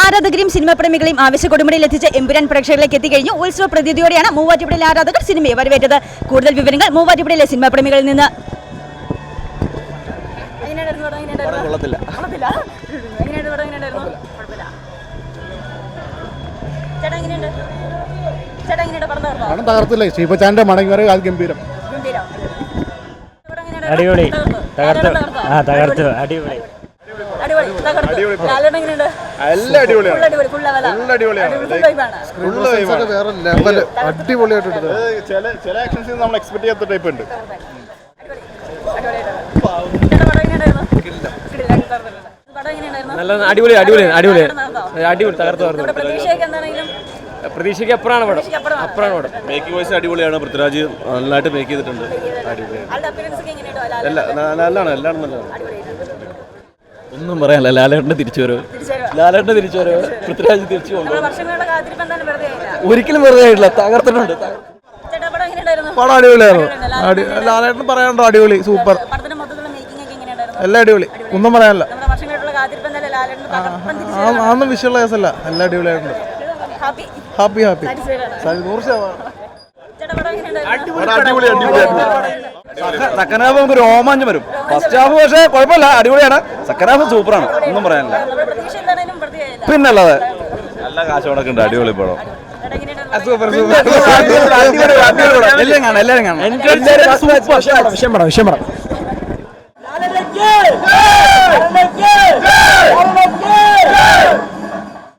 ആരാധകരെയും cinema പ്രേമികളെയും ആവേശ കൊടുമുടിയിൽ എത്തിച്ച എമ്പുരാൻ പ്രേക്ഷകരിലേക്ക് എത്തിക്കഴിഞ്ഞു. ഉത്സവ പ്രതീതിയോടെയാണ് മൂവാറ്റുപുഴയിലെ ആരാധകർ സിനിമയെ വരവേറ്റത്. കൂടുതൽ വിവരങ്ങൾ മൂവാറ്റുപുഴയിലെ സിനിമാ പ്രേമികളിൽ നിന്ന്. തകർത്തില്ലേ ശിവചാന്റെ മടങ്ങി വരെ അത് ഗംഭീരം. അടിപൊളി തകർത്തു. തകർത്തു. അടിപൊളി. അടിപൊളിയായിട്ട് ചില ആക്ഷൻസ് നമ്മൾ എക്സ്പെക്ട് ചെയ്യാത്ത ടൈപ്പ് ഉണ്ട്. നല്ല അടിപൊളി അടിപൊളി അടിപൊളി അടിപൊളി തകർത്തു. പ്രതീക്ഷയ്ക്ക് അപ്പുറമാണ് പടം. അപ്പുറമാണ് പടം. മേക്കിംഗ് വോയിസ് അടിപൊളിയാണ്. പൃഥ്വിരാജ് നല്ലതായിട്ട് മേക്ക് ചെയ്തിട്ടുണ്ട്. നല്ലതാണ്. എല്ലാം നല്ലതാണ്. ഒന്നും പറയാനല്ല. ലാലേട്ടൻ്റെ തിരിച്ചു വരവ്. പൃഥ്വിരാജ് തിരിച്ചു കൊണ്ടുപോകും. ഒരിക്കലും വെറുതെ ആയിട്ടില്ല. തകർത്തിട്ടുണ്ട്. പടം അടിപൊളിയായിരുന്നു. ലാലേട്ടൻ പറയാനുണ്ടോ? അടിപൊളി, സൂപ്പർ, എല്ലാം അടിപൊളി. ഒന്നും പറയാനല്ല. അതൊന്നും വിഷയമുള്ള കേസല്ല. എല്ലാം അടിപൊളിയായിട്ടുണ്ട്. ഹാപ്പി 100%. സെക്കൻഡ് ഹാഫ് നമുക്ക് രോമാഞ്ചം വരും. ഫസ്റ്റ് ഹാഫ് പക്ഷേ കുഴപ്പമില്ല, അടിപൊളിയാണ്. സെക്കൻഡ് ഹാഫ് സൂപ്പറാണ്. ഒന്നും പറയാനില്ല. പിന്നല്ലാതെ നല്ല കാശോടൊക്കെ ഉണ്ട്. അടിപൊളി പടം. എല്ലാവരും കാണാം. എല്ലാവരും കാണാം.